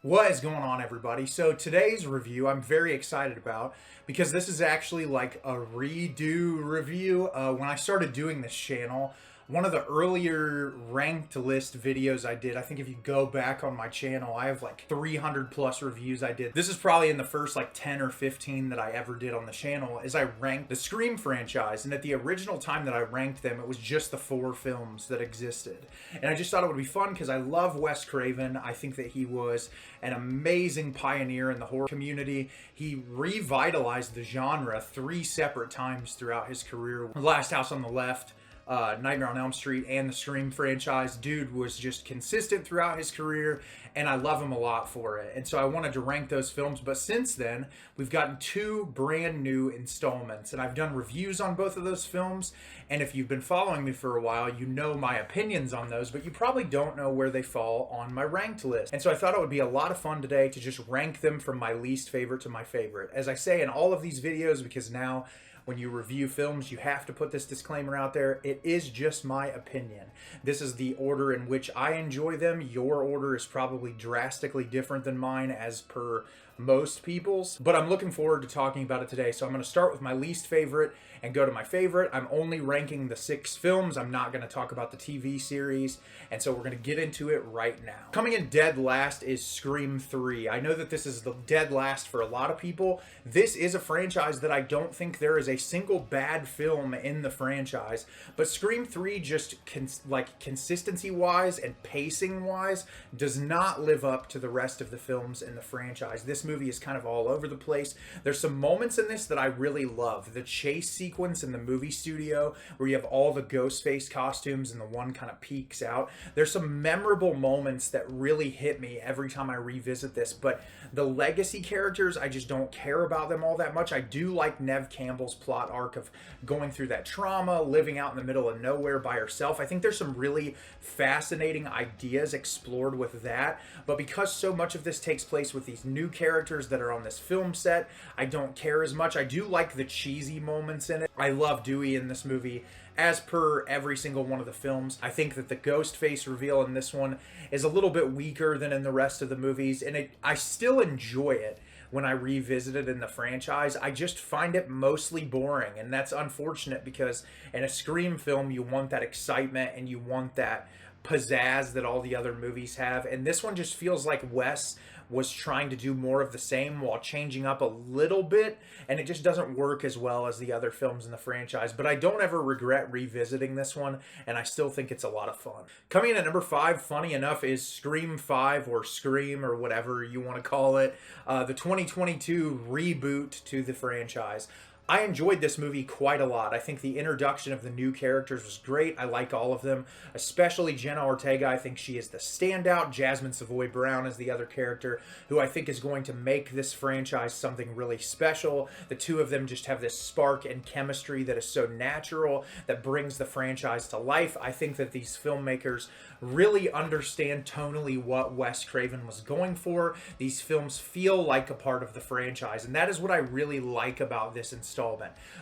What is going on, everybody? So today's review I'm very excited about because this is actually like a redo review. When I started doing this channel, one of the earlier ranked list videos I did, I think if you go back on my channel, I have like 300 plus reviews I did. This is probably in the first like 10 or 15 that I ever did on the channel, is I ranked the Scream franchise. And at the original time that I ranked them, it was just the 4 films that existed. And I just thought it would be fun because I love Wes Craven. I think that he was an amazing pioneer in the horror community. He revitalized the genre 3 separate times throughout his career. Last House on the Left, Nightmare on Elm Street, and the Scream franchise. Dude was just consistent throughout his career, and I love him a lot for it. And so I wanted to rank those films, but since then, we've gotten 2 brand new installments, and I've done reviews on both of those films, and if you've been following me for a while, you know my opinions on those, but you probably don't know where they fall on my ranked list. And so I thought it would be a lot of fun today to just rank them from my least favorite to my favorite. As I say in all of these videos, because now when you review films, you have to put this disclaimer out there. It is just my opinion. This is the order in which I enjoy them. Your order is probably drastically different than mine as per most people's, but I'm looking forward to talking about it today. So I'm going to start with my least favorite and go to my favorite. I'm only ranking the 6 films. I'm not going to talk about the TV series, and so we're going to get into it right now. Coming in dead last is Scream 3. I know that this is the dead last for a lot of people. This is a franchise that I don't think there is a single bad film in the franchise, but Scream 3 just consistency-wise and pacing-wise does not live up to the rest of the films in the franchise. This movie is kind of all over the place. There's some moments in this that I really love. The chase sequence in the movie studio where you have all the ghostface costumes and the one kind of peeks out. There's some memorable moments that really hit me every time I revisit this, but the legacy characters, I just don't care about them all that much. I do like Neve Campbell's plot arc of going through that trauma, living out in the middle of nowhere by herself. I think there's some really fascinating ideas explored with that, but because so much of this takes place with these new characters that are on this film set, I don't care as much. I do like the cheesy moments in it. I love Dewey in this movie, as per every single one of the films. I think that the Ghostface reveal in this one is a little bit weaker than in the rest of the movies, and I still enjoy it when I revisit it in the franchise. I just find it mostly boring, and that's unfortunate because in a Scream film, you want that excitement and you want that pizzazz that all the other movies have, and this one just feels like Wes was trying to do more of the same while changing up a little bit, and it just doesn't work as well as the other films in the franchise. But I don't ever regret revisiting this one, and I still think it's a lot of fun. Coming in at number 5, funny enough, is Scream 5, or Scream, or whatever you want to call it, the 2022 reboot to the franchise. I enjoyed this movie quite a lot. I think the introduction of the new characters was great. I like all of them, especially Jenna Ortega. I think she is the standout. Jasmine Savoy Brown is the other character who I think is going to make this franchise something really special. The two of them just have this spark and chemistry that is so natural that brings the franchise to life. I think that these filmmakers really understand tonally what Wes Craven was going for. These films feel like a part of the franchise, and that is what I really like about this installment.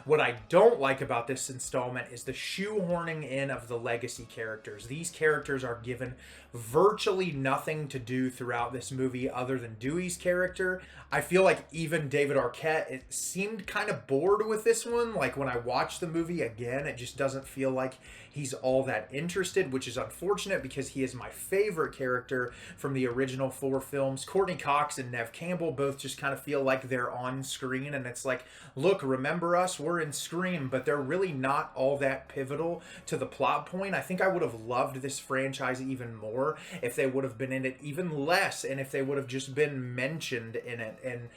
What I don't like about this installment is the shoehorning in of the legacy characters. These characters are given virtually nothing to do throughout this movie other than Dewey's character. I feel like even David Arquette, it seemed kind of bored with this one. Like when I watch the movie again, it just doesn't feel like he's all that interested, which is unfortunate because he is my favorite character from the original 4 films. Courtney Cox and Neve Campbell both just kind of feel like they're on screen, and it's like, look, remember us, we're in Scream, but they're really not all that pivotal to the plot point. I think I would have loved this franchise even more if they would have been in it even less, and if they would have just been mentioned in it. And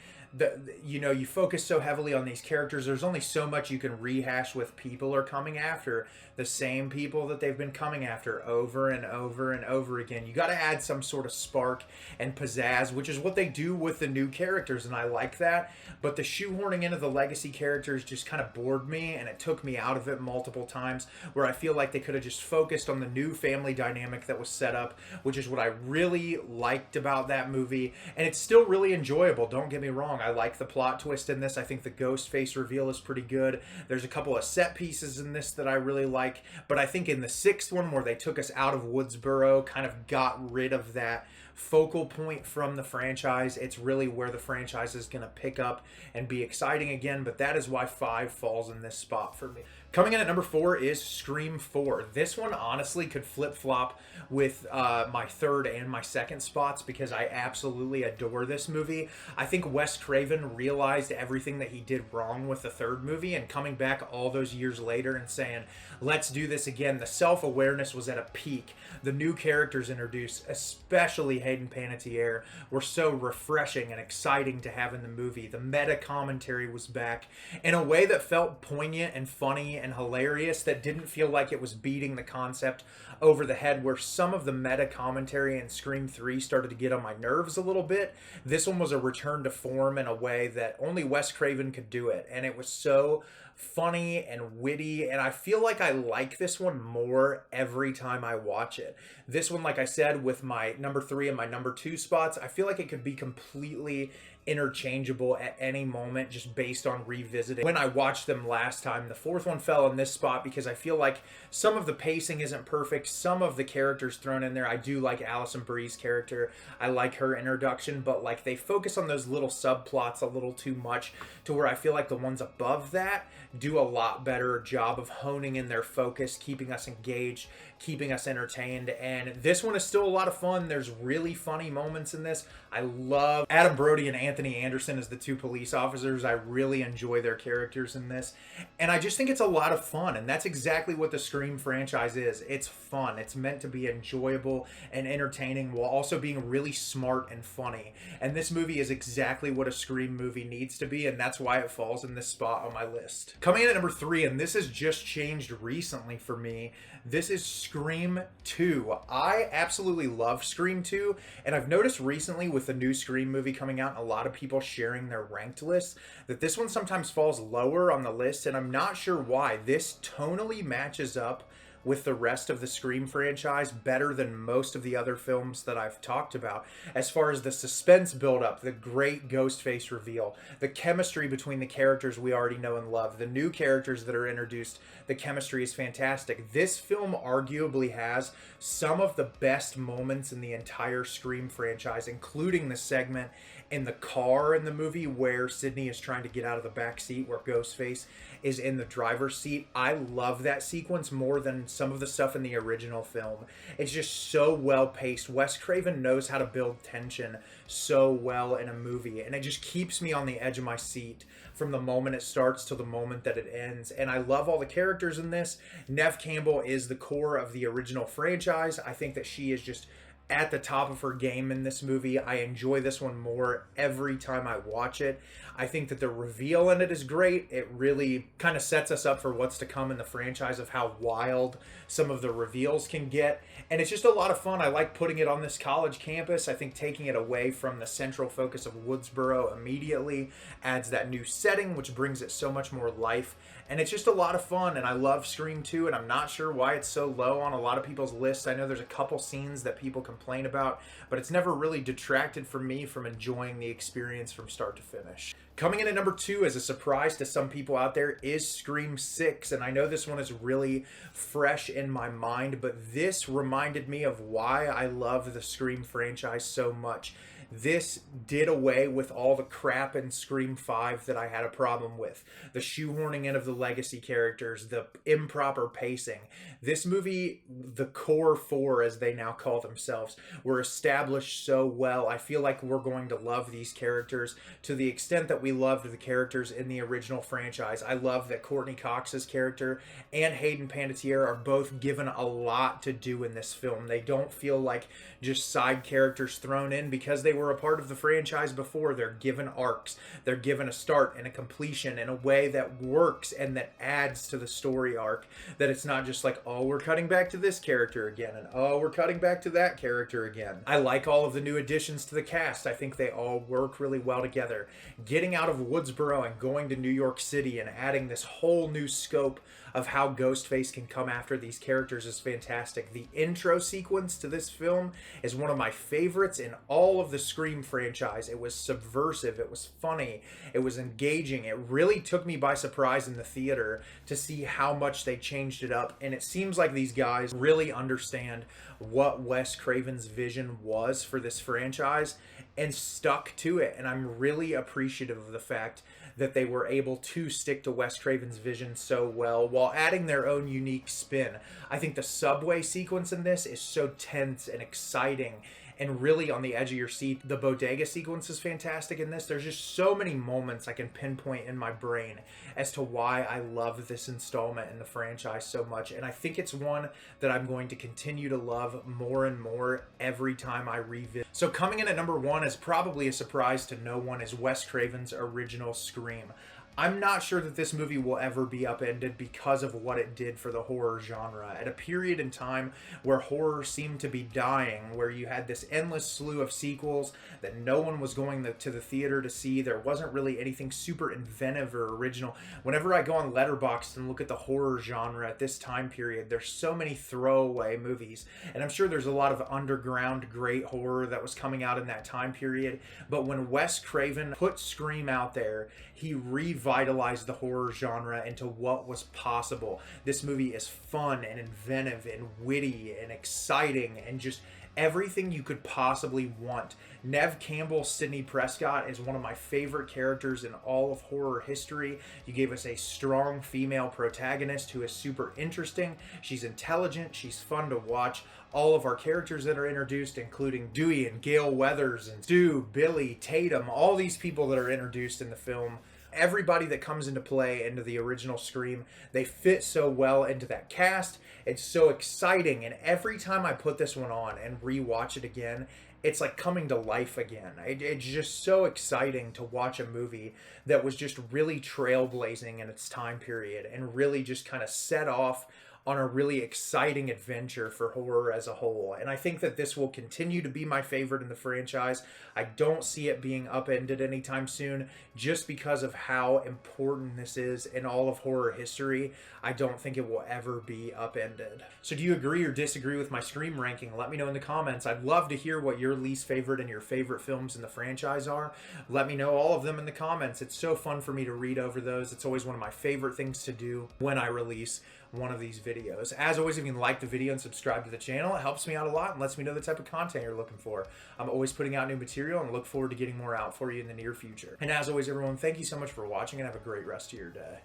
you focus so heavily on these characters, there's only so much you can rehash with people are coming after the same people that they've been coming after over and over and over again. You got to add some sort of spark and pizzazz, which is what they do with the new characters, and I like that. But the shoehorning into the legacy characters just kind of bored me, and it took me out of it multiple times, where I feel like they could have just focused on the new family dynamic that was set up, which is what I really liked about that movie. And it's still really enjoyable, don't get me wrong. wrong, I like the plot twist in this. I think the Ghostface reveal is pretty good. There's a couple of set pieces in this that I really like, but I think in the sixth one, where they took us out of Woodsboro, kind of got rid of that focal point from the franchise, it's really where the franchise is going to pick up and be exciting again. But that is why 5 falls in this spot for me. Coming in at number 4 is Scream 4. This one honestly could flip-flop with my third and my second spots because I absolutely adore this movie. I think Wes Craven realized everything that he did wrong with the third movie, and coming back all those years later and saying, let's do this again. The self-awareness was at a peak. The new characters introduced, especially Hayden Panettiere, were so refreshing and exciting to have in the movie. The meta commentary was back in a way that felt poignant and funny and hilarious, that didn't feel like it was beating the concept over the head, where some of the meta commentary in Scream 3 started to get on my nerves a little bit. This one was a return to form in a way that only Wes Craven could do it, and it was so funny and witty, and I feel like I like this one more every time I watch it. This one, like I said, with my number 3 and my number 2 spots, I feel like it could be completely interchangeable at any moment just based on revisiting. When I watched them last time, the fourth one fell in this spot because I feel like some of the pacing isn't perfect. Some of the characters thrown in there, I do like Alison Brie's character. I like her introduction, but like they focus on those little subplots a little too much to where I feel like the ones above that do a lot better job of honing in their focus, keeping us engaged, keeping us entertained. And this one is still a lot of fun. There's really funny moments in this. I love Adam Brody and Anthony Anderson as the 2 police officers. I really enjoy their characters in this. And I just think it's a lot of fun. And that's exactly what the Scream franchise is. It's fun. It's meant to be enjoyable and entertaining while also being really smart and funny. And this movie is exactly what a Scream movie needs to be. And that's why it falls in this spot on my list. Coming in at number 3, and this has just changed recently for me, this is Scream 2. I absolutely love Scream 2, and I've noticed recently with the new Scream movie coming out and a lot of people sharing their ranked lists that this one sometimes falls lower on the list, and I'm not sure why. This tonally matches up with the rest of the Scream franchise better than most of the other films that I've talked about. As far as the suspense buildup, the great Ghostface reveal, the chemistry between the characters we already know and love, the new characters that are introduced, the chemistry is fantastic. This film arguably has some of the best moments in the entire Scream franchise, including the segment in the car in the movie where Sidney is trying to get out of the back seat where Ghostface is in the driver's seat. I love that sequence more than some of the stuff in the original film. It's just so well paced. Wes Craven knows how to build tension so well in a movie, and it just keeps me on the edge of my seat from the moment it starts to the moment that it ends. And I love all the characters in this. Neve Campbell is the core of the original franchise. I think that she is just at the top of her game in this movie. I enjoy this one more every time I watch it. I think that the reveal in it is great. It really kind of sets us up for what's to come in the franchise of how wild some of the reveals can get. And it's just a lot of fun. I like putting it on this college campus. I think taking it away from the central focus of Woodsboro immediately adds that new setting, which brings it so much more life. And it's just a lot of fun, and I love Scream 2, and I'm not sure why it's so low on a lot of people's lists. I know there's a couple scenes that people complain about, but it's never really detracted from me from enjoying the experience from start to finish. Coming in at number 2 as a surprise to some people out there is Scream 6, and I know this one is really fresh in my mind, but this reminded me of why I love the Scream franchise so much. This did away with all the crap in Scream 5 that I had a problem with. The shoehorning in of the legacy characters, the improper pacing. This movie, the core 4, as they now call themselves, were established so well. I feel like we're going to love these characters to the extent that we loved the characters in the original franchise. I love that Courtney Cox's character and Hayden Panettiere are both given a lot to do in this film. They don't feel like just side characters thrown in because they were a part of the franchise before. They're given arcs. They're given a start and a completion in a way that works and that adds to the story arc. That it's not just like, oh, we're cutting back to this character again, and oh, we're cutting back to that character again. I like all of the new additions to the cast. I think they all work really well together. Getting out of Woodsboro and going to New York City and adding this whole new scope of how Ghostface can come after these characters is fantastic. The intro sequence to this film is one of my favorites in all of the Scream franchise. It was subversive, it was funny, it was engaging. It really took me by surprise in the theater to see how much they changed it up. And it seems like these guys really understand what Wes Craven's vision was for this franchise and stuck to it. And I'm really appreciative of the fact that they were able to stick to Wes Craven's vision so well while adding their own unique spin. I think the subway sequence in this is so tense and exciting and really on the edge of your seat. The bodega sequence is fantastic in this. There's just so many moments I can pinpoint in my brain as to why I love this installment in the franchise so much. And I think it's one that I'm going to continue to love more and more every time I revisit. So coming in at number 1 is probably a surprise to no one, is Wes Craven's original Scream. I'm not sure that this movie will ever be upended because of what it did for the horror genre. At a period in time where horror seemed to be dying, where you had this endless slew of sequels that no one was going to the theater to see, there wasn't really anything super inventive or original. Whenever I go on Letterboxd and look at the horror genre at this time period, there's so many throwaway movies. And I'm sure there's a lot of underground great horror that was coming out in that time period. But when Wes Craven put Scream out there, he revitalized the horror genre into what was possible. This movie is fun and inventive and witty and exciting and just everything you could possibly want. Neve Campbell, Sidney Prescott, is one of my favorite characters in all of horror history. You gave us a strong female protagonist who is super interesting. She's intelligent. She's fun to watch. All of our characters that are introduced, including Dewey and Gale Weathers and Stu, Billy, Tatum, all these people that are introduced in the film, everybody that comes into play into the original Scream, they fit so well into that cast. It's so exciting, and every time I put this one on and rewatch it again, it's like coming to life again. It's just so exciting to watch a movie that was just really trailblazing in its time period and really just kind of set off on a really exciting adventure for horror as a whole. And I think that this will continue to be my favorite in the franchise. I don't see it being upended anytime soon just because of how important this is in all of horror history. I don't think it will ever be upended. So do you agree or disagree with my Scream ranking? Let me know in the comments. I'd love to hear what your least favorite and your favorite films in the franchise are. Let me know all of them in the comments. It's so fun for me to read over those. It's always one of my favorite things to do when I release one of these videos. As always, if you can like the video and subscribe to the channel, it helps me out a lot and lets me know the type of content you're looking for. I'm always putting out new material and look forward to getting more out for you in the near future. And as always, everyone, thank you so much for watching and have a great rest of your day.